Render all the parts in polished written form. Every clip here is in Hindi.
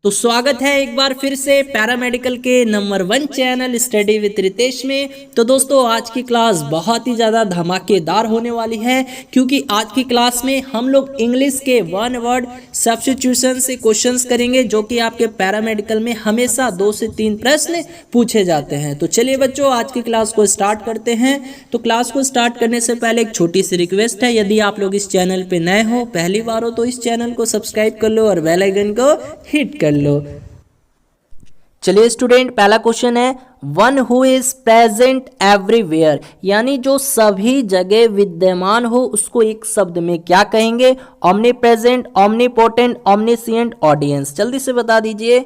तो स्वागत है एक बार फिर से पैरामेडिकल के number 1 channel study with Ritesh में। तो दोस्तों आज की क्लास बहुत ही ज़्यादा धमाकेदार होने वाली है, क्योंकि आज की क्लास में हम लोग इंग्लिश के वन वर्ड सब्स्टिट्यूशन से क्वेश्चंस करेंगे, जो कि आपके पैरामेडिकल में हमेशा 2 से 3 प्रश्न पूछे जाते हैं। तो चलिए बच्चों आज की क्लास को स्टार्ट करते हैं। तो क्लास को स्टार्ट करने से पहले एक छोटी सी रिक्वेस्ट है, यदि आप लोग इस चैनल पर नए हो, पहली बार हो, तो इस चैनल को सब्सक्राइब कर लो और बेल आइकन को हिट कर लो। चलिए स्टूडेंट, पहला क्वेश्चन है one who is present everywhere, यानी जो सभी जगह विद्यमान हो उसको एक शब्द में क्या कहेंगे? Omnipresent, omnipotent, omniscient, audience. जल्दी से बता दीजिए,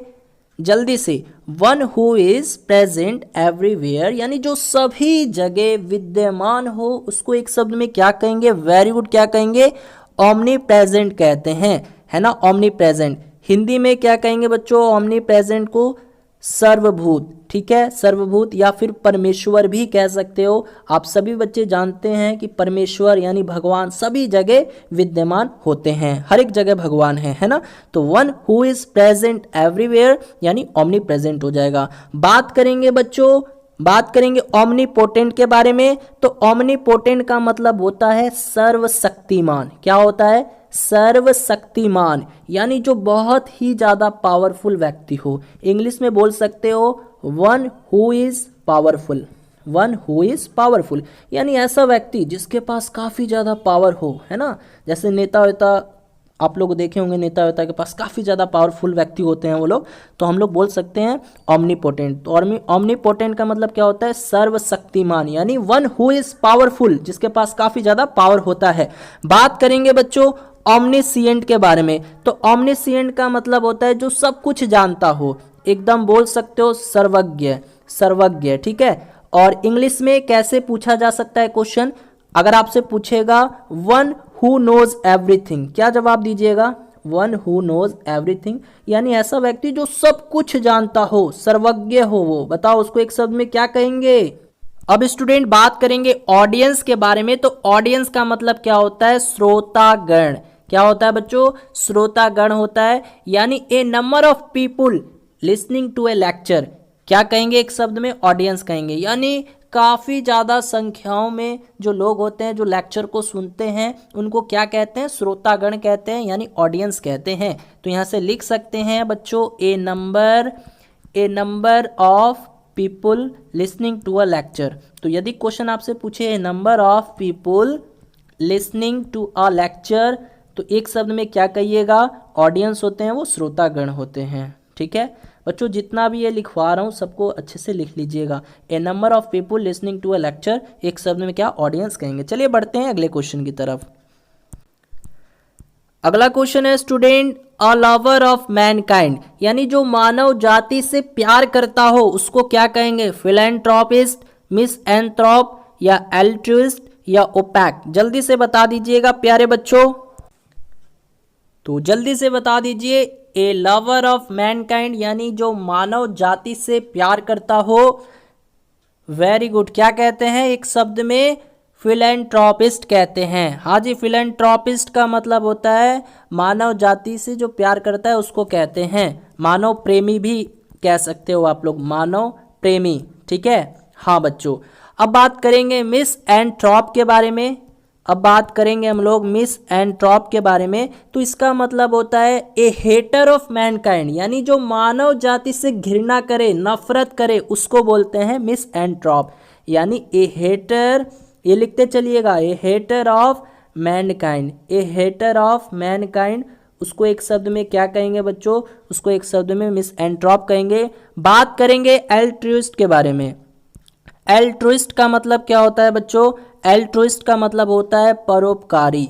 जल्दी से। One who is present everywhere यानी जो सभी जगह विद्यमान हो उसको एक शब्द में क्या कहेंगे? वेरी गुड, क्या कहेंगे? ओमनी प्रेजेंट कहते हैं, है ना, ओमनी प्रेजेंट। हिंदी में क्या कहेंगे बच्चों? ओमनी प्रेजेंट को सर्वभूत, ठीक है, सर्वभूत या फिर परमेश्वर भी कह सकते हो। आप सभी बच्चे जानते हैं कि परमेश्वर यानी भगवान सभी जगह विद्यमान होते हैं, हर एक जगह भगवान है ना। तो one who is present everywhere यानी ओमनी प्रेजेंट हो जाएगा। बात करेंगे बच्चों, बात करेंगे ओमनीपोटेंट के बारे में। तो ओमनीपोटेंट का मतलब होता है सर्वशक्तिमान। क्या होता है? सर्वशक्तिमान, यानी जो बहुत ही ज़्यादा पावरफुल व्यक्ति हो। इंग्लिश में बोल सकते हो one who is powerful. One who is powerful यानी ऐसा व्यक्ति जिसके पास काफ़ी ज़्यादा पावर हो, है ना। जैसे नेता वेता आप लोग देखे होंगे, नेता वेता के पास काफ़ी ज़्यादा पावरफुल व्यक्ति होते हैं वो लोग, तो हम लोग बोल सकते हैं ओमनीपोटेंट। तो ओमनीपोटेंट का मतलब क्या होता है? सर्वशक्तिमान, यानी वन हु इज पावरफुल, जिसके पास काफ़ी ज़्यादा पावर होता है। बात करेंगे बच्चों ओमनीसिएंट के बारे में। तो ओमनीसिएंट का मतलब होता है जो सब कुछ जानता हो, एकदम बोल सकते हो सर्वज्ञ, सर्वज्ञ, ठीक है। और इंग्लिश में कैसे पूछा जा सकता है क्वेश्चन? अगर आपसे पूछेगा वन हु नोज एवरीथिंग, क्या जवाब दीजिएगा? वन हु नोज एवरीथिंग यानी ऐसा व्यक्ति जो सब कुछ जानता हो, सर्वज्ञ हो वो। बताओ उसको एक शब्द में क्या कहेंगे? अब स्टूडेंट बात करेंगे ऑडियंस के बारे में। तो ऑडियंस का मतलब क्या होता है? श्रोतागण। क्या होता है बच्चों? श्रोतागण होता है, यानी a number of people listening to a lecture. क्या कहेंगे एक शब्द में? ऑडियंस कहेंगे, यानी काफ़ी ज़्यादा संख्याओं में जो लोग होते हैं जो लेक्चर को सुनते हैं उनको क्या कहते हैं? श्रोतागण कहते हैं, यानी ऑडियंस कहते हैं। तो यहाँ से लिख सकते हैं बच्चों a number of people listening to a lecture. तो यदि क्वेश्चन आपसे पूछे a number of people listening to a lecture, तो एक शब्द में क्या कहिएगा? ऑडियंस होते हैं वो, श्रोतागण होते हैं, ठीक है बच्चों। जितना भी ये लिखवा रहा हूँ सबको अच्छे से लिख लीजिएगा। A number of people listening to a lecture, एक शब्द में क्या? ऑडियंस कहेंगे। चलिए बढ़ते हैं अगले क्वेश्चन की तरफ। अगला क्वेश्चन है student a lover of Mankind, यानी जो मानव जाति से प्यार करता हो उसको क्या कहेंगे? फिलैंथ्रोपिस्ट, मिसएंथ्रोप, या एल्ट्रुइस्ट, या ओपैक। जल्दी से बता दीजिएगा प्यारे बच्चों। तो जल्दी से बता दीजिए ए लवर ऑफ मैनकाइंड यानी जो मानव जाति से प्यार करता हो। वेरी गुड, क्या कहते हैं एक शब्द में? फिलैंथ्रोपिस्ट कहते हैं। हाँ जी, फिलैंथ्रोपिस्ट का मतलब होता है मानव जाति से जो प्यार करता है उसको कहते हैं। मानव प्रेमी भी कह सकते हो आप लोग, मानव प्रेमी, ठीक है। हाँ बच्चों, अब बात करेंगे मिसएंथ्रोप के बारे में। अब बात करेंगे हम लोग मिसएंथ्रोप के बारे में। तो इसका मतलब होता है ए हेटर ऑफ मैनकाइंड, यानी जो मानव जाति से घृणा करे, नफरत करे, उसको बोलते हैं मिसएंथ्रोप। यानी ए हेटर, ये लिखते चलिएगा, a hater of mankind, a hater of mankind, उसको एक शब्द में क्या कहेंगे बच्चों? उसको एक शब्द में मिसएंथ्रोप कहेंगे। बात करेंगे एल्ट्रुइस्ट के बारे में। एल्ट्रुइस्ट का मतलब क्या होता है बच्चों? एल्ट्रुइस्ट का मतलब होता है परोपकारी,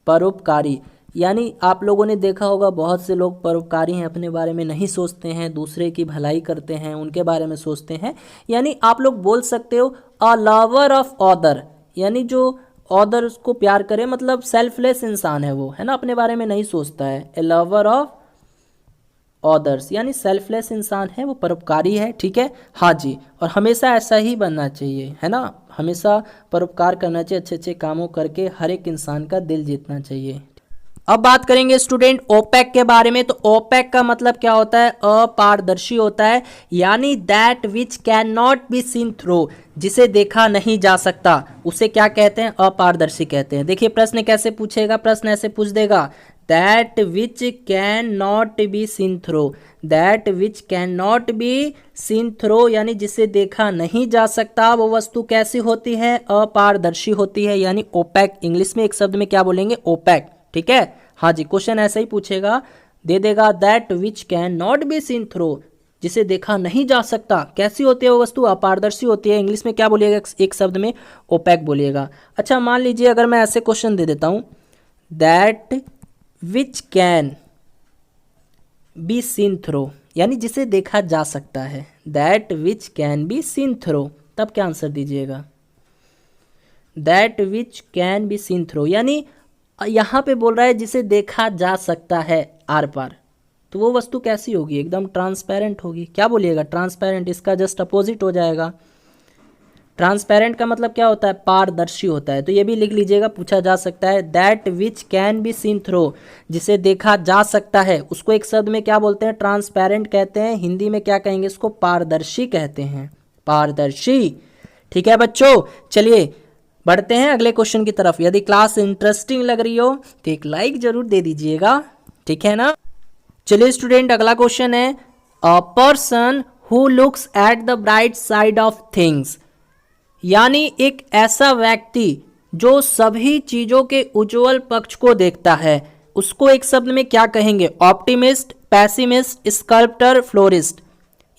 परोपकारी। यानी आप लोगों ने देखा होगा बहुत से लोग परोपकारी हैं, अपने बारे में नहीं सोचते हैं, दूसरे की भलाई करते हैं, उनके बारे में सोचते हैं। यानी आप लोग बोल सकते हो अ लवर ऑफ अदर, यानी जो अदर उसको प्यार करे, मतलब सेल्फलेस इंसान है वो, है ना, अपने बारे में नहीं सोचता है। ए लवर ऑफ अदर्स यानी सेल्फलेस इंसान है, वो परोपकारी है, ठीक है। हाँ जी, और हमेशा ऐसा ही बनना चाहिए, है ना, हमेशा परोपकार करना चाहिए, अच्छे अच्छे कामों करके हर एक इंसान का दिल जीतना चाहिए। अब बात करेंगे स्टूडेंट ओपेक के बारे में। तो ओपेक का मतलब क्या होता है? अपारदर्शी होता है, यानी that which can not be seen through, जिसे देखा नहीं जा सकता, उसे क्या कहते हैं? अपारदर्शी कहते हैं। देखिए प्रश्न कैसे पूछेगा, प्रश्न ऐसे पूछ देगा, that which can not be seen through, that which can not be seen through, यानी जिसे देखा नहीं जा सकता वो वस्तु कैसी होती है? अपारदर्शी होती है, यानी ओपेक। इंग्लिश में एक शब्द में क्या बोलेंगे? ओपेक। ठीक है, हाँ जी, क्वेश्चन ऐसे ही पूछेगा, दे देगा that which can not be seen through, जिसे देखा नहीं जा सकता। कैसी होती है वो वस्तु? अपारदर्शी होती है। इंग्लिश में क्या बोलिएगा? एक शब्द में ओपेक बोलिएगा। अच्छा मान लीजिए अगर मैं ऐसे क्वेश्चन दे देता हूं, that which can be seen through, यानी जिसे देखा जा सकता है, that which can be seen through, तब क्या आंसर दीजिएगा? That which can be seen through, यानी यहाँ पे बोल रहा है जिसे देखा जा सकता है आर पार, तो वो वस्तु कैसी होगी? एकदम ट्रांसपेरेंट होगी। क्या बोलिएगा? ट्रांसपेरेंट। इसका जस्ट अपोजिट हो जाएगा। ट्रांसपेरेंट का मतलब क्या होता है? पारदर्शी होता है। तो ये भी लिख लीजिएगा, पूछा जा सकता है, that which can be seen through, जिसे देखा जा सकता है, उसको एक शब्द में क्या बोलते हैं? ट्रांसपेरेंट कहते हैं। हिंदी में क्या कहेंगे? इसको पारदर्शी कहते हैं, पारदर्शी। ठीक है बच्चों, चलिए बढ़ते हैं अगले क्वेश्चन की तरफ। यदि क्लास इंटरेस्टिंग लग रही हो तो एक लाइक जरूर दे दीजिएगा, ठीक है ना। चलिए स्टूडेंट, अगला क्वेश्चन है, a person who looks at the bright side of things, यानी एक ऐसा व्यक्ति जो सभी चीजों के उज्जवल पक्ष को देखता है, उसको एक शब्द में क्या कहेंगे? ऑप्टिमिस्ट, पैसिमिस्ट, स्कल्प्टर, फ्लोरिस्ट,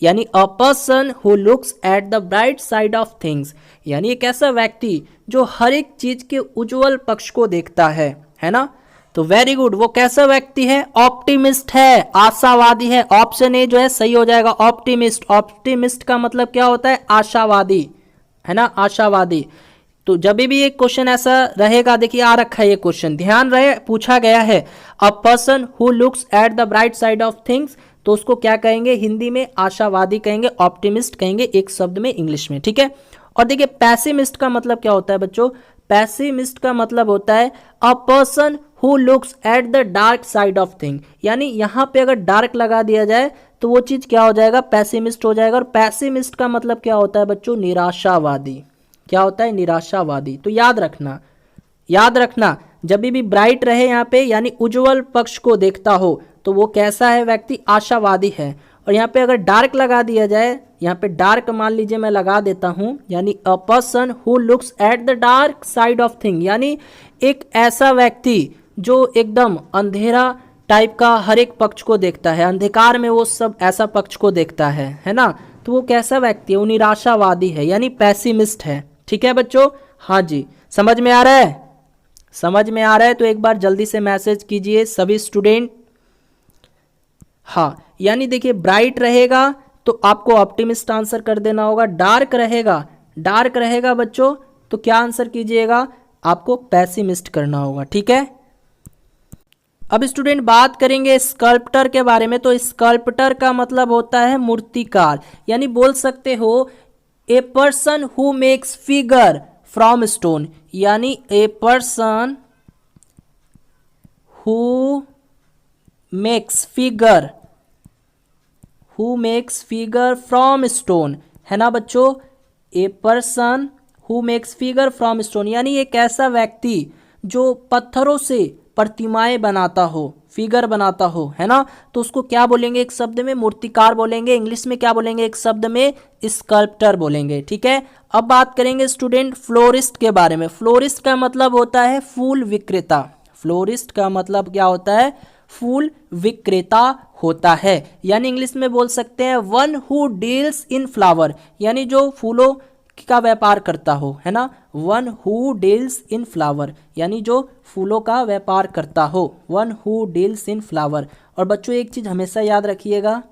यानी a person who looks at the bright side of things, यानी एक ऐसा व्यक्ति जो हर एक चीज के उज्जवल पक्ष को देखता है ना। तो वेरी गुड, वो कैसा व्यक्ति है? ऑप्टिमिस्ट है, आशावादी है। ऑप्शन ए जो है सही हो जाएगा, ऑप्टिमिस्ट। ऑप्टिमिस्ट का मतलब क्या होता है? आशावादी, है ना, आशावादी। तो जब भी एक क्वेश्चन ऐसा रहेगा, देखिए आ रखा है ये क्वेश्चन, ध्यान रहे, पूछा गया है a person who looks at the bright side of things, तो उसको क्या कहेंगे? हिंदी में आशावादी कहेंगे, ऑप्टिमिस्ट कहेंगे एक शब्द में इंग्लिश में, ठीक है। और देखिए पैसिमिस्ट का मतलब क्या होता है बच्चों? पैसिमिस्ट का मतलब होता है a person who looks at the dark side of thing, यानी यहाँ पे अगर डार्क लगा दिया जाए तो वो चीज क्या हो जाएगा? पैसिमिस्ट हो जाएगा। और पैसिमिस्ट का मतलब क्या होता है बच्चों? निराशावादी। क्या होता है? निराशावादी। तो याद रखना, याद रखना, जब भी ब्राइट रहे यहाँ पे, यानी उज्जवल पक्ष को देखता हो, तो वो कैसा है व्यक्ति? आशावादी है। और यहाँ पे अगर डार्क लगा दिया जाए, यहाँ पे डार्क मान लीजिए मैं लगा देता हूँ, यानी a person who looks at the dark side of thing, यानी एक ऐसा व्यक्ति जो एकदम अंधेरा टाइप का हर एक पक्ष को देखता है, अंधकार में वो सब ऐसा पक्ष को देखता है ना। तो वो कैसा व्यक्ति है? वो निराशावादी है, यानी पैसिमिस्ट है। ठीक है बच्चों, हाँ जी, समझ में आ रहा है? समझ में आ रहा है तो एक बार जल्दी से मैसेज कीजिए सभी स्टूडेंट। हाँ, यानी देखिए ब्राइट रहेगा तो आपको ऑप्टिमिस्ट आंसर कर देना होगा, डार्क रहेगा, डार्क रहेगा बच्चों तो क्या आंसर कीजिएगा? आपको पैसिमिस्ट करना होगा, ठीक है। अब स्टूडेंट बात करेंगे स्कल्प्टर के बारे में। तो स्कल्प्टर का मतलब होता है मूर्तिकार, यानी बोल सकते हो a person who makes figure from stone, यानी a person who makes figure from stone, है ना बच्चों। A person who makes figure from stone, यानी एक ऐसा व्यक्ति जो पत्थरों से प्रतिमाएं बनाता हो, फिगर बनाता हो, है ना। तो उसको क्या बोलेंगे? एक शब्द में मूर्तिकार बोलेंगे। इंग्लिश में क्या बोलेंगे? एक शब्द में स्कल्प्टर बोलेंगे, ठीक है। अब बात करेंगे स्टूडेंट फ्लोरिस्ट के बारे में। फ्लोरिस्ट का मतलब होता है फूल विक्रेता। फ्लोरिस्ट का मतलब क्या होता है? फूल विक्रेता होता है, यानी इंग्लिश में बोल सकते हैं one who deals in flower, यानी जो फूलों का व्यापार करता हो, है ना। One who deals in flower, यानी जो फूलों का व्यापार करता हो, one who deals in flower. और बच्चों एक चीज हमेशा याद रखिएगा,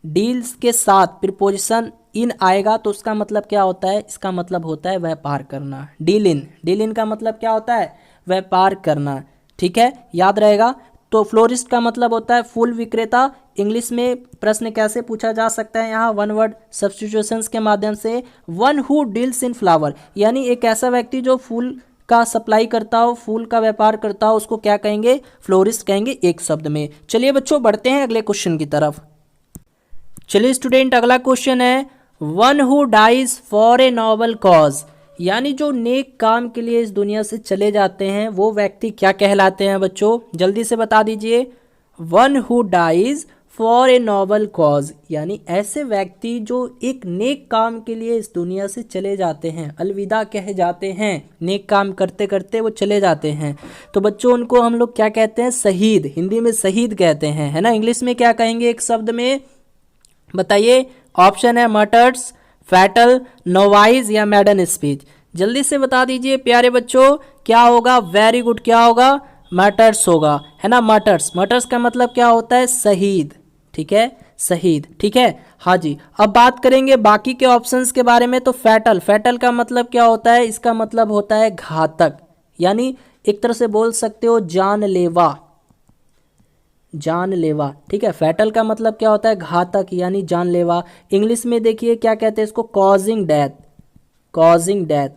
डील्स के साथ प्रीपोजिशन इन आएगा तो उसका मतलब क्या होता है? इसका मतलब होता है व्यापार करना। डील इन, डील इन का मतलब क्या होता है? व्यापार करना, ठीक है, याद रहेगा। तो फ्लोरिस्ट का मतलब होता है फूल विक्रेता। इंग्लिश में प्रश्न कैसे पूछा जा सकता है? यहाँ वन वर्ड सब्स्टिट्यूशंस के माध्यम से, one who deals in flower, यानी एक ऐसा व्यक्ति जो फूल का सप्लाई करता हो, फूल का व्यापार करता हो, उसको क्या कहेंगे? फ्लोरिस्ट कहेंगे एक शब्द में। चलिए बच्चों बढ़ते हैं अगले क्वेश्चन की तरफ। चलिए स्टूडेंट अगला क्वेश्चन है, one who dies for a noble cause, यानी जो नेक काम के लिए इस दुनिया से चले जाते हैं वो व्यक्ति क्या कहलाते हैं बच्चों? जल्दी से बता दीजिए। One who dies for a noble cause, यानी ऐसे व्यक्ति जो एक नेक काम के लिए इस दुनिया से चले जाते हैं, अलविदा कह जाते हैं, नेक काम करते करते वो चले जाते हैं, तो बच्चों उनको हम लोग क्या कहते हैं? शहीद। हिंदी में शहीद कहते हैं, है ना। इंग्लिश में क्या कहेंगे एक शब्द में? बताइए। ऑप्शन है मर्टर्स, फैटल, नोवाइज या मैडन स्पीच। जल्दी से बता दीजिए प्यारे बच्चों, क्या होगा? वेरी गुड, क्या होगा? मर्टर्स होगा, है ना। मर्टर्स, मर्टर्स का मतलब क्या होता है? शहीद, ठीक है, शहीद, ठीक है। हाँ जी, अब बात करेंगे बाकी के ऑप्शंस के बारे में। तो फैटल, फैटल का मतलब क्या होता है? इसका मतलब होता है घातक, यानी एक तरह से बोल सकते हो जानलेवा, जानलेवा, ठीक है। फैटल का मतलब क्या होता है? घातक यानी जानलेवा। इंग्लिश में देखिए क्या कहते हैं इसको? कॉजिंग डेथ, कॉजिंग डेथ,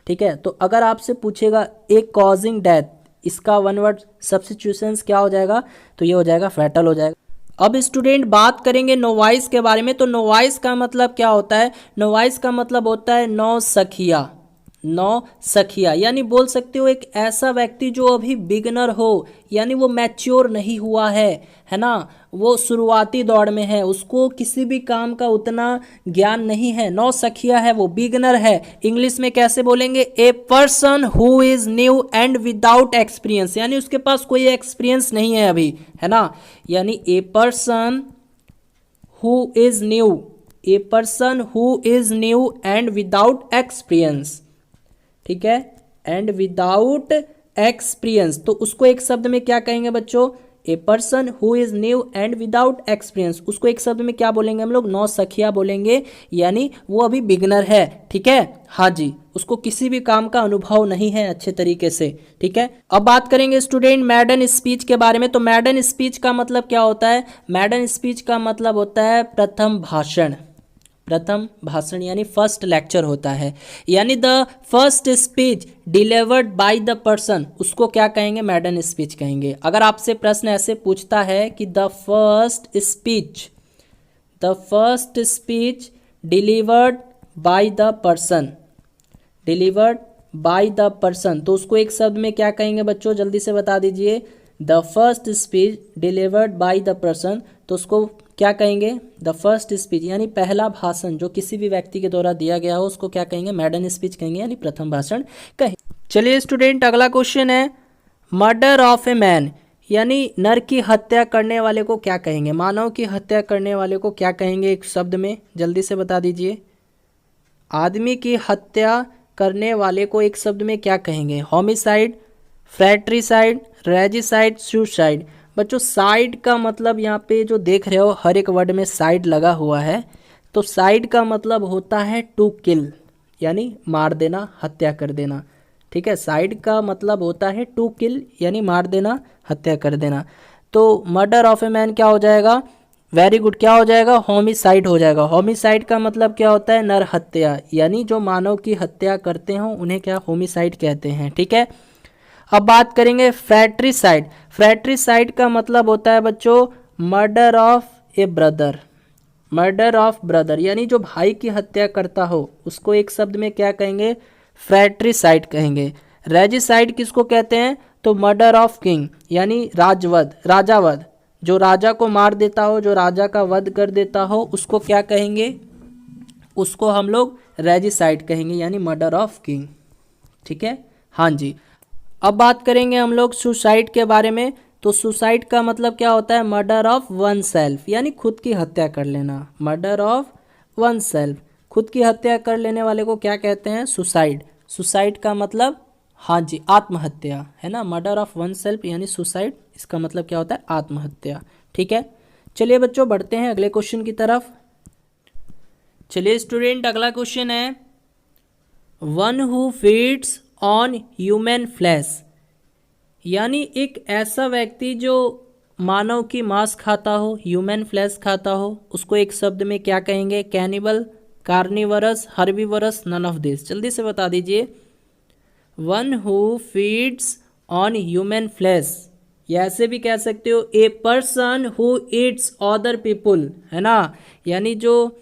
ठीक है। तो अगर आपसे पूछेगा एक कॉजिंग डेथ, इसका वन वर्ड सब्स्टिट्यूशंस क्या हो जाएगा? तो ये हो जाएगा फैटल हो जाएगा। अब स्टूडेंट बात करेंगे नोवाइस के बारे में। तो नोवाइस का मतलब क्या होता है? नोवाइस का मतलब होता है नौ सखिया, नौ सखिया, यानी बोल सकते हो एक ऐसा व्यक्ति जो अभी बिगनर हो, यानी वो मैच्योर नहीं हुआ है ना, वो शुरुआती दौर में है, उसको किसी भी काम का उतना ज्ञान नहीं है, नौ सखिया है, वो बिगनर है। इंग्लिश में कैसे बोलेंगे? ए person who is new and without experience, यानी उसके पास कोई एक्सपीरियंस नहीं है अभी, है ना। यानी a person who is new, A person who is new and without experience, ठीक है, एंड विदाउट एक्सपीरियंस। तो उसको एक शब्द में क्या कहेंगे बच्चों? A person who is new and without experience, उसको एक शब्द में क्या बोलेंगे हम लोग? नौ सखिया बोलेंगे, यानी वो अभी बिगनर है, ठीक है। हाँ जी, उसको किसी भी काम का अनुभव नहीं है अच्छे तरीके से, ठीक है। अब बात करेंगे स्टूडेंट मैडन स्पीच के बारे में। तो मैडन स्पीच का मतलब क्या होता है? मैडन स्पीच का मतलब होता है प्रथम भाषण, प्रथम भाषण यानी फर्स्ट लेक्चर होता है, यानी the first speech delivered by the person, उसको क्या कहेंगे? मैडन स्पीच कहेंगे। अगर आपसे प्रश्न ऐसे पूछता है कि the first speech delivered by the person, delivered by the person, तो उसको एक शब्द में क्या कहेंगे बच्चों? जल्दी से बता दीजिए। The first speech delivered by the person, तो उसको क्या कहेंगे? द फर्स्ट स्पीच, यानी पहला भाषण जो किसी भी व्यक्ति के द्वारा दिया गया हो, उसको क्या कहेंगे? मैडन स्पीच कहेंगे, यानी प्रथम भाषण कहेंगे। चलिए स्टूडेंट अगला क्वेश्चन है, मर्डर ऑफ ए मैन, यानी नर की हत्या करने वाले को क्या कहेंगे? मानव की हत्या करने वाले को क्या कहेंगे एक शब्द में? जल्दी से बता दीजिए। आदमी की हत्या करने वाले को एक शब्द में क्या कहेंगे? Homicide, fratricide, regicide, suicide. बच्चों साइड का मतलब यहाँ पे जो देख रहे हो हर एक वर्ड में साइड लगा हुआ है, तो साइड का मतलब होता है टू किल, यानी मार देना, हत्या कर देना, ठीक है। साइड का मतलब होता है टू किल, यानी मार देना, हत्या कर देना। तो मर्डर ऑफ ए मैन क्या हो जाएगा? वेरी गुड, क्या हो जाएगा? होमिसाइड हो जाएगा। होमिसाइड का मतलब क्या होता है? नर हत्या, यानी जो मानव की हत्या करते हो उन्हें क्या होमिसाइड कहते हैं, ठीक है। अब बात करेंगे फ्रैट्रिसाइड। फ्रैट्रिसाइड का मतलब होता है बच्चों murder of A brother, murder of brother, यानी जो भाई की हत्या करता हो उसको एक शब्द में क्या कहेंगे? फ्रैट्रिसाइड कहेंगे। रेजिसाइड किसको कहते हैं? तो मर्डर ऑफ किंग, यानी राजवध, राजावध, जो राजा को मार देता हो, जो राजा का वध कर देता हो, उसको क्या कहेंगे? उसको हम लोग रेजिसाइड कहेंगे, यानी मर्डर ऑफ किंग, ठीक है। हाँ जी, अब बात करेंगे हम लोग सुसाइड के बारे में। तो सुसाइड का मतलब क्या होता है? मर्डर ऑफ वन सेल्फ, यानी खुद की हत्या कर लेना, मर्डर ऑफ वन सेल्फ, खुद की हत्या कर लेने वाले को क्या कहते हैं? सुसाइड। सुसाइड का मतलब हाँ जी आत्महत्या, है ना। मर्डर ऑफ वन सेल्फ यानी सुसाइड, इसका मतलब क्या होता है? आत्महत्या, ठीक है। चलिए बच्चों बढ़ते हैं अगले क्वेश्चन की तरफ। चलिए स्टूडेंट अगला क्वेश्चन है, one who feeds on human flash, यानी एक ऐसा व्यक्ति जो मानव की मांस खाता हो, ह्यूमन फ्लैश खाता हो, उसको एक शब्द में क्या कहेंगे? Cannibal, carnivorous, herbivorous, none of this. जल्दी से बता दीजिए। One who feeds on human flesh, या ऐसे भी कह सकते हो a person who eats other people, है ना। यानी जो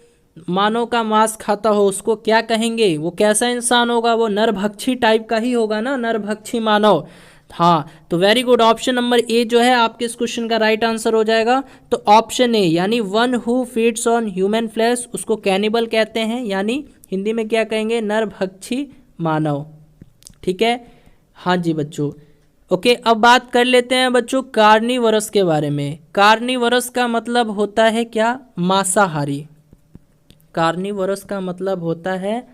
मानव का मांस खाता हो उसको क्या कहेंगे, वो कैसा इंसान होगा, वो नरभक्षी टाइप का ही होगा ना, नरभक्षी मानव। हाँ, तो very good, option number A जो है आपके इस क्वेश्चन का राइट आंसर हो जाएगा। तो ऑप्शन ए यानी one who feeds on human flash, उसको कैनिबल कहते हैं, यानी हिंदी में क्या कहेंगे, नरभक्षी मानव। ठीक है, हाँ जी बच्चों। ओके, अब बात कर लेते हैं बच्चों कार्निवरस के बारे में। कार्निवरस का मतलब होता है क्या, मांसाहारी। कार्निवरस का मतलब होता है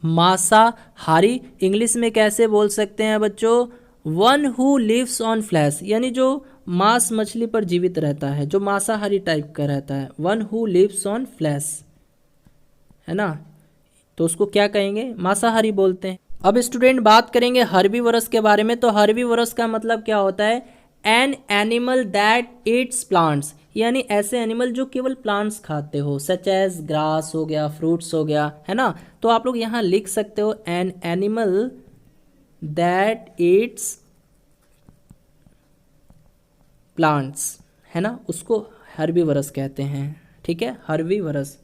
मांसाहारी। इंग्लिश में कैसे बोल सकते हैं बच्चों, one who lives on flesh, यानी जो मांस मछली पर जीवित रहता है, जो मांसाहारी टाइप का रहता है, one who lives on flesh, है ना, तो उसको क्या कहेंगे, मांसाहारी बोलते हैं। अब स्टूडेंट बात करेंगे हर्बीवरस के बारे में। तो हर्बीवरस का मतलब क्या होता है, N animal that eats plants, यानी ऐसे एनिमल जो केवल प्लांट्स खाते हो, सच एज ग्रास हो गया, फ्रूट्स हो गया, है ना। तो आप लोग यहाँ लिख सकते हो an animal that eats plants, है ना, उसको हर्बीवरस कहते हैं। ठीक है, हर्बीवरस।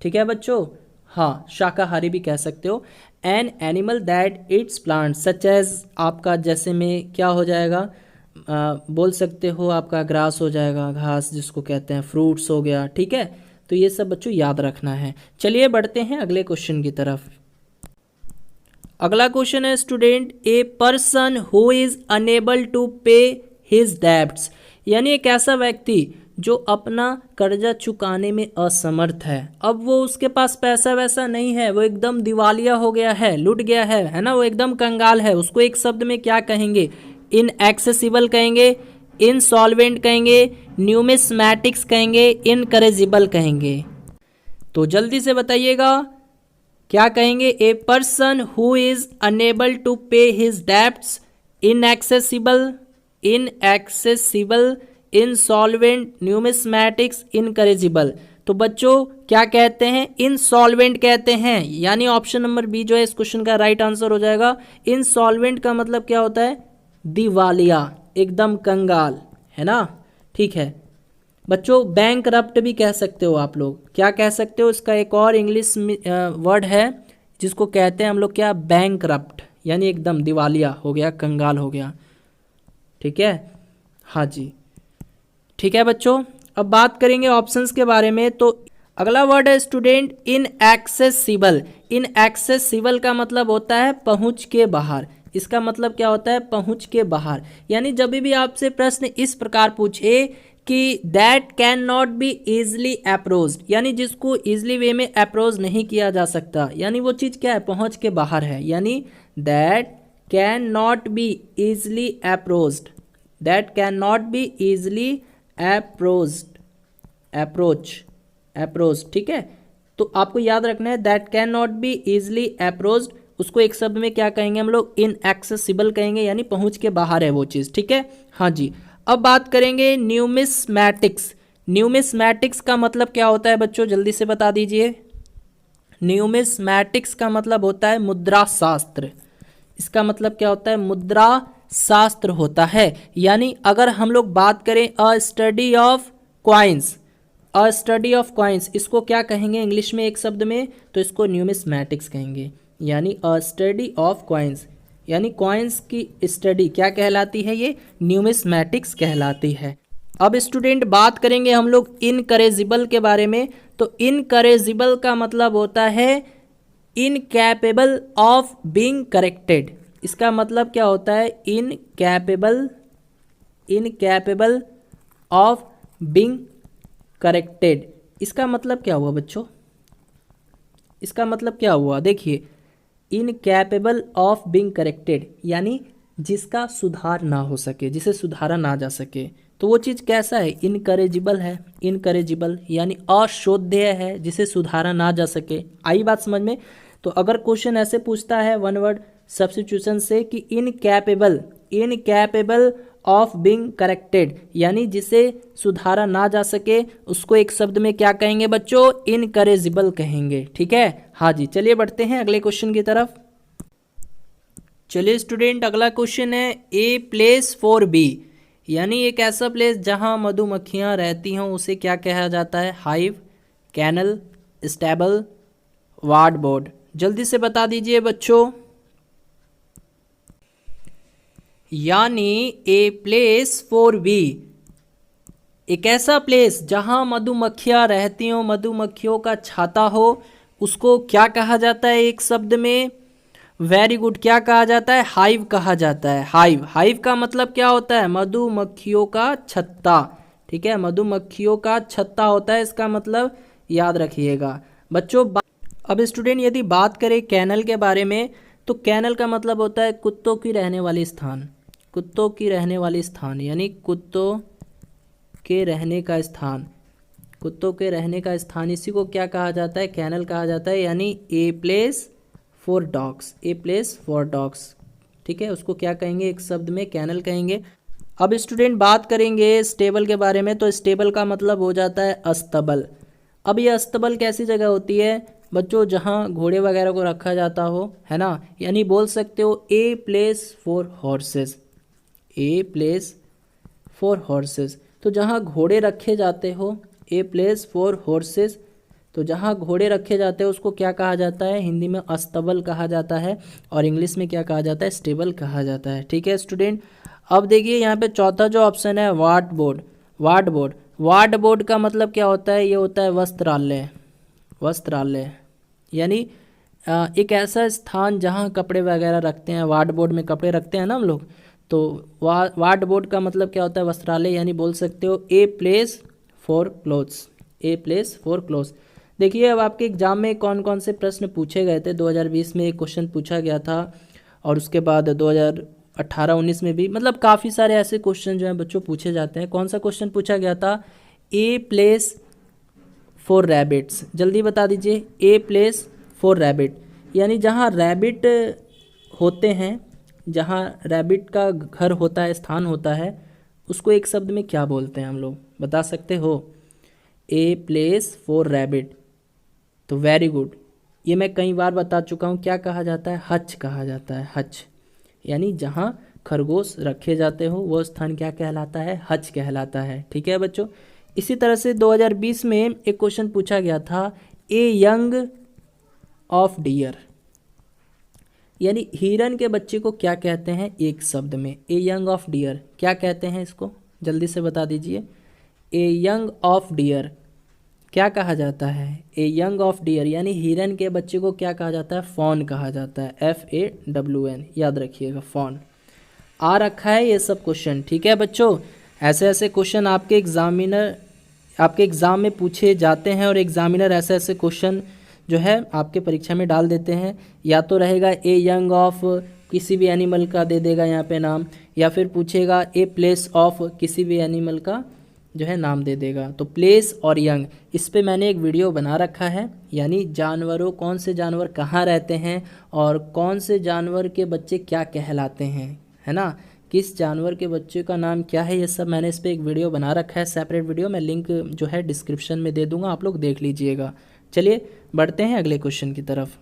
ठीक है बच्चों, हाँ, शाकाहारी भी कह सकते हो। An animal that eats plants such as, आपका जैसे में क्या हो जाएगा, बोल सकते हो आपका ग्रास हो जाएगा, घास जिसको कहते हैं, फ्रूट्स हो गया। ठीक है, तो ये सब बच्चों याद रखना है। चलिए बढ़ते हैं अगले क्वेश्चन की तरफ। अगला क्वेश्चन है student, a person who is unable to pay his debts, यानी एक ऐसा व्यक्ति जो अपना कर्जा चुकाने में असमर्थ है। अब वो उसके पास पैसा वैसा नहीं है, वो एकदम दिवालिया हो गया है, लुट गया है ना, वो एकदम कंगाल है। उसको एक शब्द में क्या कहेंगे, इनएक्सेसिबल कहेंगे, इनसॉल्वेंट कहेंगे, न्यूमिस्मैटिक्स कहेंगे, इनकरेजिबल कहेंगे। तो जल्दी से बताइएगा क्या कहेंगे, a person who is unable to pay his debts, inaccessible, inaccessible, insolvent, numismatics, incorrigible. तो बच्चों क्या कहते हैं, इनसॉल्वेंट कहते हैं, यानी ऑप्शन नंबर बी जो है इस क्वेश्चन का राइट आंसर हो जाएगा। इनसॉल्वेंट का मतलब क्या होता है, दिवालिया, एकदम कंगाल, है ना। ठीक है बच्चों, बैंकरप्ट भी कह सकते हो आप लोग, क्या कह सकते हो, इसका एक और इंग्लिश वर्ड है जिसको कहते हैं हम लोग क्या, बैंकरप्ट, यानी एकदम दिवालिया हो गया, कंगाल हो गया। ठीक है, हाँ जी। ठीक है बच्चों, अब बात करेंगे ऑप्शंस के बारे में। तो अगला वर्ड है स्टूडेंट इनएक्सेसिबल। इनएक्सेसिबल का मतलब होता है पहुंच के बाहर। इसका मतलब क्या होता है, पहुंच के बाहर। यानी जब भी आपसे प्रश्न इस प्रकार पूछे कि that can not be easily approached, यानी जिसको इजली वे में अप्रोच नहीं किया जा सकता, यानी वो चीज़ क्या है, पहुंच के बाहर है। यानी that can not be easily approached, that can not be easily approach. ठीक है, तो आपको याद रखना है that can not be easily approached, उसको एक शब्द में क्या कहेंगे हम लोग, इनएक्सेसिबल कहेंगे, यानी पहुंच के बाहर है वो चीज़। ठीक है, हाँ जी। अब बात करेंगे न्यूमिस्मैटिक्स। न्यूमिस्मैटिक्स का मतलब क्या होता है बच्चों, जल्दी से बता दीजिए। न्यूमिस्मैटिक्स का मतलब होता है मुद्रा शास्त्र। इसका मतलब क्या होता है, मुद्रा शास्त्र होता है। यानी अगर हम लोग बात करें अ study of coins, a study of coins, इसको क्या कहेंगे इंग्लिश में एक शब्द में, तो इसको न्यूमिस्मैटिक्स कहेंगे। यानी अ स्टडी ऑफ कॉइन्स, यानी कॉइन्स की स्टडी क्या कहलाती है, ये न्यूमिस्मैटिक्स कहलाती है। अब स्टूडेंट बात करेंगे हम लोग इनकरेजिबल के बारे में। तो इनकरेजिबल का मतलब होता है इनकैपेबल ऑफ बीइंग करेक्टेड। इसका मतलब क्या होता है, इनकैपेबल ऑफ बीइंग करेक्टेड। इसका मतलब क्या हुआ बच्चों, इसका मतलब क्या हुआ, देखिए, इनकैपेबल ऑफ बीइंग करेक्टेड, यानी जिसका सुधार ना हो सके, जिसे सुधारा ना जा सके, तो वो चीज़ कैसा है, इनकरेजिबल है। इनकरेजिबल यानी अशोध्य है, जिसे सुधारा ना जा सके। आई बात समझ में। तो अगर क्वेश्चन ऐसे पूछता है वन वर्ड सब्स्टिट्यूशन से कि इनकैपेबल ऑफ बीइंग करेक्टेड, यानी जिसे सुधारा ना जा सके, उसको एक शब्द में क्या कहेंगे बच्चों, इनकरेजिबल कहेंगे। ठीक है, हाँ जी। चलिए बढ़ते हैं अगले क्वेश्चन की तरफ। चलिए स्टूडेंट, अगला क्वेश्चन है ए प्लेस फॉर बी, यानी एक ऐसा प्लेस जहां मधुमक्खियां रहती हों उसे क्या कहा जाता है? Hive, kennel, stable, wardrobe. जल्दी से बता दीजिए बच्चों। यानी ए प्लेस फॉर बी, एक ऐसा प्लेस जहां मधुमक्खियां रहती हों, मधुमक्खियों का छाता हो, उसको क्या कहा जाता है एक शब्द में? वेरी गुड, क्या कहा जाता है? हाइव कहा जाता है। हाइव, हाइव का मतलब क्या होता है? मधुमक्खियों का छत्ता। ठीक है, मधुमक्खियों का छत्ता होता है इसका मतलब, याद रखिएगा बच्चों। अब स्टूडेंट यदि बात करें कैनल के बारे में, तो कैनल का मतलब होता है कुत्तों की रहने वाली स्थान। कुत्तों की रहने वाली स्थान, यानी कुत्तों के रहने का स्थान। कुत्तों के रहने का स्थान, इसी को क्या कहा जाता है? कैनल कहा जाता है। यानी a place for dogs, a place for dogs. ठीक है, उसको क्या कहेंगे एक शब्द में? कैनल कहेंगे। अब स्टूडेंट बात करेंगे स्टेबल के बारे में, तो स्टेबल का मतलब हो जाता है अस्तबल। अब ये अस्तबल कैसी जगह होती है बच्चों? जहाँ घोड़े वगैरह को रखा जाता हो, है ना। यानी बोल सकते हो a place for horses, a place for horses. तो जहाँ घोड़े रखे जाते हो, ए प्लेस फॉर हॉर्सेस, तो जहाँ घोड़े रखे जाते हैं उसको क्या कहा जाता है? हिंदी में अस्तबल कहा जाता है, और इंग्लिश में क्या कहा जाता है? स्टेबल कहा जाता है। ठीक है स्टूडेंट, अब देखिए यहाँ पे चौथा जो ऑप्शन है ward board. Ward board, ward board का मतलब क्या होता है? ये होता है वस्त्रालय। वस्त्रालय यानी एक ऐसा स्थान जहाँ कपड़े वगैरह रखते हैं। वार्ड बोर्ड में कपड़े रखते हैं ना हम लोग, तो वार्ड बोर्ड का मतलब क्या होता है? वस्त्रालय। यानी बोल सकते हो a place for clothes, a place for clothes. देखिए अब आपके एग्जाम में कौन कौन से प्रश्न पूछे गए थे। 2020 में एक क्वेश्चन पूछा गया था, और उसके बाद 2018-19 में भी, मतलब काफ़ी सारे ऐसे क्वेश्चन जो हैं बच्चों पूछे जाते हैं। कौन सा क्वेश्चन पूछा गया था? A place for rabbits. जल्दी बता दीजिए। ए प्लेस फॉर रैबिट, यानी जहाँ रैबिट होते हैं, जहाँ रैबिट का घर होता है, स्थान होता है, उसको एक शब्द में क्या बोलते हैं हम लोग? बता सकते हो? A place for rabbit. तो वेरी गुड, ये मैं कई बार बता चुका हूँ। क्या कहा जाता है? हच कहा जाता है। हच, यानी जहाँ खरगोश रखे जाते हो वो स्थान क्या कहलाता है? हच कहलाता है। ठीक है बच्चों, इसी तरह से 2020 में एक क्वेश्चन पूछा गया था, ए यंग ऑफ डियर, यानी हिरन के बच्चे को क्या कहते हैं एक शब्द में? ए यंग ऑफ डियर, क्या कहते हैं इसको? जल्दी से बता दीजिए। ए यंग ऑफ डियर क्या कहा जाता है? ए यंग ऑफ डियर, यानी हिरन के बच्चे को क्या कहा जाता है? फॉन कहा जाता है। FAWN, याद रखिएगा, फॉन। आ रखा है ये सब क्वेश्चन। ठीक है बच्चों, ऐसे ऐसे क्वेश्चन आपके एग्ज़ाम में पूछे जाते हैं, और एग्जामिनर ऐसे ऐसे क्वेश्चन जो है आपके परीक्षा में डाल देते हैं। या तो रहेगा ए यंग ऑफ किसी भी एनिमल का दे देगा यहाँ पे नाम, या फिर पूछेगा ए प्लेस ऑफ किसी भी एनिमल का जो है नाम दे देगा। तो प्लेस और यंग, इस पे मैंने एक वीडियो बना रखा है, यानी जानवरों, कौन से जानवर कहाँ रहते हैं और कौन से जानवर के बच्चे क्या कहलाते हैं, है ना। किस जानवर के बच्चे का नाम क्या है, ये सब मैंने इस पर एक वीडियो बना रखा है, सेपरेट वीडियो। मैं लिंक जो है डिस्क्रिप्शन में दे दूंगा, आप लोग देख लीजिएगा। चलिए बढ़ते हैं अगले क्वेश्चन की तरफ।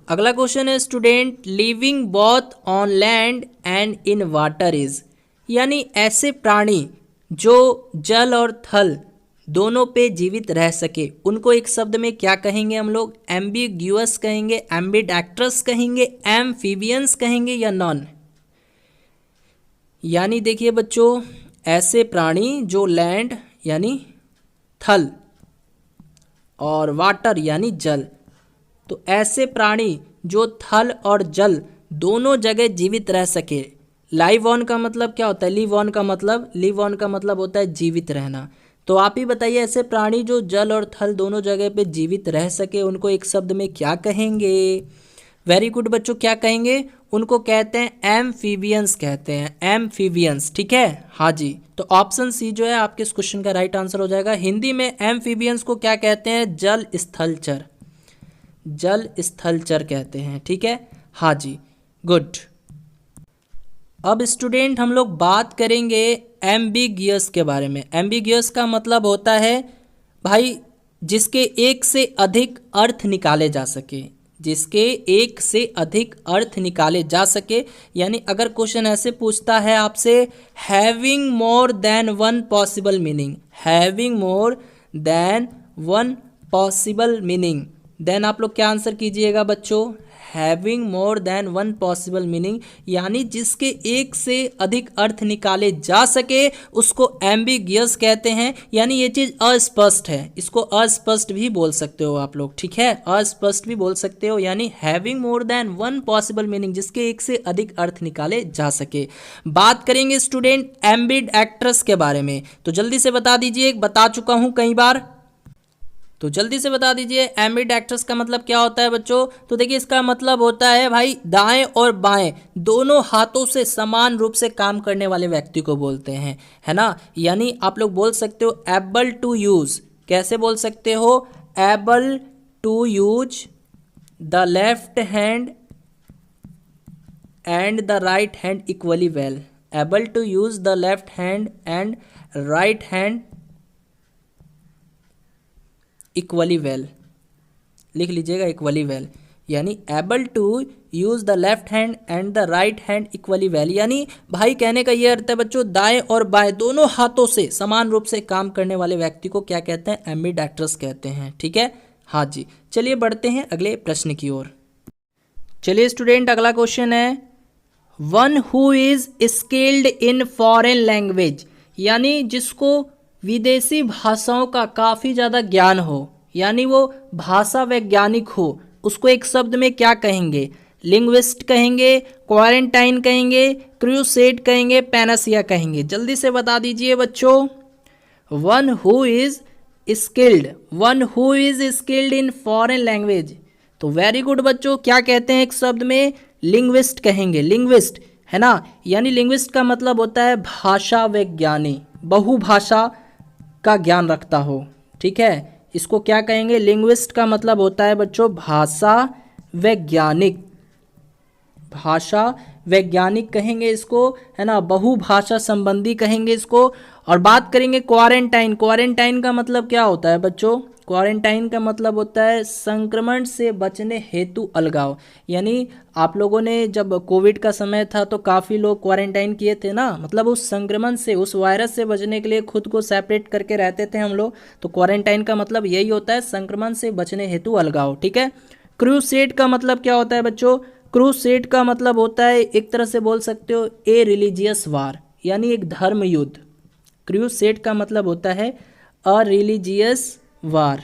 अगला क्वेश्चन है student, living both on land and in water is, यानी ऐसे प्राणी जो जल और थल दोनों पे जीवित रह सके, उनको एक शब्द में क्या कहेंगे हम लोग? एम्बिग्यूअस कहेंगे, एम्बिडैक्ट्रस कहेंगे, एम्फीबियंस कहेंगे, या नॉन? यानी देखिए बच्चों, ऐसे प्राणी जो लैंड यानी थल और वाटर यानी जल, तो ऐसे प्राणी जो थल और जल दोनों जगह जीवित रह सके। लाइव ऑन का मतलब क्या होता है? लिव ऑन का मतलब होता है जीवित रहना। तो आप ही बताइए, ऐसे प्राणी जो जल और थल दोनों जगह पे जीवित रह सके, उनको एक शब्द में क्या कहेंगे? वेरी गुड बच्चों, क्या कहेंगे? उनको कहते हैं एम्फीबियंस, कहते हैं एम्फीबियंस। ठीक है, हाँ जी। तो ऑप्शन सी जो है आपके इस क्वेश्चन का राइट आंसर हो जाएगा। हिंदी में एम्फीबियंस को क्या कहते हैं? जल स्थलचर, जल स्थलचर कहते हैं। ठीक है, हाँ जी, गुड। अब स्टूडेंट हम लोग बात करेंगे एम्बिगियस के बारे में। एम्बिगियस का मतलब होता है भाई जिसके एक से अधिक अर्थ निकाले जा सके, जिसके एक से अधिक अर्थ निकाले जा सके। यानी अगर क्वेश्चन ऐसे पूछता है आपसे, having more than one possible meaning, having more than one possible meaning, then आप लोग क्या आंसर कीजिएगा बच्चों, having more than one possible meaning, यानी जिसके एक से अधिक अर्थ निकाले जा सके उसको एम्बिगियस कहते हैं। यानी ये चीज़ अस्पष्ट है, इसको अस्पष्ट भी बोल सकते हो आप लोग, ठीक है, अस्पष्ट भी बोल सकते हो। यानी having more than one possible meaning, जिसके एक से अधिक अर्थ निकाले जा सके। बात करेंगे स्टूडेंट एम्बिड एक्ट्रेस के बारे में, तो जल्दी से बता दीजिए, बता चुका हूँ कई बार, तो जल्दी से बता दीजिए एम्बिड एक्ट्रेस का मतलब क्या होता है बच्चों। तो देखिए इसका मतलब होता है भाई दाएं और बाएं दोनों हाथों से समान रूप से काम करने वाले व्यक्ति को बोलते हैं, है ना। यानी आप लोग बोल सकते हो एबल टू यूज, कैसे बोल सकते हो, able to use the left hand and the right hand equally well, able to use the left hand and right hand equally well, लिख लीजिएगा इक्वली वेल। यानी able to use the left hand and the right hand equally well, यानी भाई कहने का ये अर्थ है बच्चों दाएं और बाएं दोनों हाथों से समान रूप से काम करने वाले व्यक्ति को क्या कहते हैं, एम्बिड एक्ट्रेस कहते हैं, ठीक है। हाँ जी, चलिए बढ़ते हैं अगले प्रश्न की ओर। चलिए स्टूडेंट अगला क्वेश्चन है, one who is skilled in foreign language, यानी जिसको विदेशी भाषाओं का काफ़ी ज़्यादा ज्ञान हो, यानी वो भाषा वैज्ञानिक हो, उसको एक शब्द में क्या कहेंगे, लिंग्विस्ट कहेंगे, क्वारंटाइन कहेंगे, क्रूसेड कहेंगे, पैनासिया कहेंगे। जल्दी से बता दीजिए बच्चों। One who is skilled, one who is skilled in foreign language, तो वेरी गुड बच्चों, क्या कहते हैं एक शब्द में, लिंग्विस्ट कहेंगे, लिंग्विस्ट, है ना। यानी लिंग्विस्ट का मतलब होता है भाषा वैज्ञानी, बहुभाषा का ज्ञान रखता हो, ठीक है, इसको क्या कहेंगे, लिंग्विस्ट का मतलब होता है बच्चों भाषा वैज्ञानिक, भाषा वैज्ञानिक कहेंगे इसको, है ना, बहुभाषा संबंधी कहेंगे इसको। और बात करेंगे क्वारंटाइन, क्वारंटाइन का मतलब क्या होता है बच्चों, क्वारंटाइन का मतलब होता है संक्रमण से बचने हेतु अलगाव। यानी आप लोगों ने जब कोविड का समय था तो काफ़ी लोग क्वारंटाइन किए थे ना, मतलब उस संक्रमण से, उस वायरस से बचने के लिए खुद को सेपरेट करके रहते थे हम लोग, तो क्वारंटाइन का मतलब यही होता है संक्रमण से बचने हेतु अलगाव, ठीक है। क्रूसेड का मतलब क्या होता है बच्चों, क्रूसेड का मतलब होता है एक तरह से बोल सकते हो ए रिलीजियस वार, यानी एक धर्म युद्ध। क्रूसेड का मतलब होता है अ रिलीजियस वार,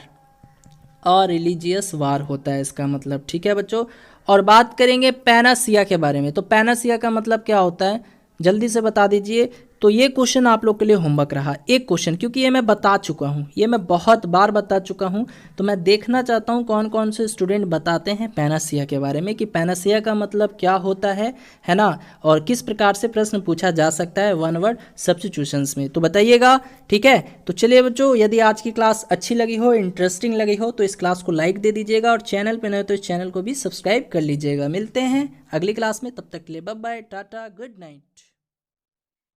अरिलीजियस वार होता है इसका मतलब, ठीक है बच्चों। और बात करेंगे पैनासिया के बारे में, तो पैनासिया का मतलब क्या होता है, जल्दी से बता दीजिए। तो ये क्वेश्चन आप लोग के लिए होमवर्क रहा, एक क्वेश्चन, क्योंकि ये मैं बता चुका हूँ, ये मैं बहुत बार बता चुका हूँ, तो मैं देखना चाहता हूँ कौन कौन से स्टूडेंट बताते हैं पैनासिया के बारे में, कि पैनासिया का मतलब क्या होता है ना, और किस प्रकार से प्रश्न पूछा जा सकता है वन वर्ड सब्स्टिट्यूशंस में, तो बताइएगा, ठीक है। तो चलिए बच्चों, यदि आज की क्लास अच्छी लगी हो, इंटरेस्टिंग लगी हो, तो इस क्लास को लाइक दे दीजिएगा, और चैनल पर नए हो तो इस चैनल को भी सब्सक्राइब कर लीजिएगा। मिलते हैं अगली क्लास में, तब तक के लिए bye bye, tata, good night.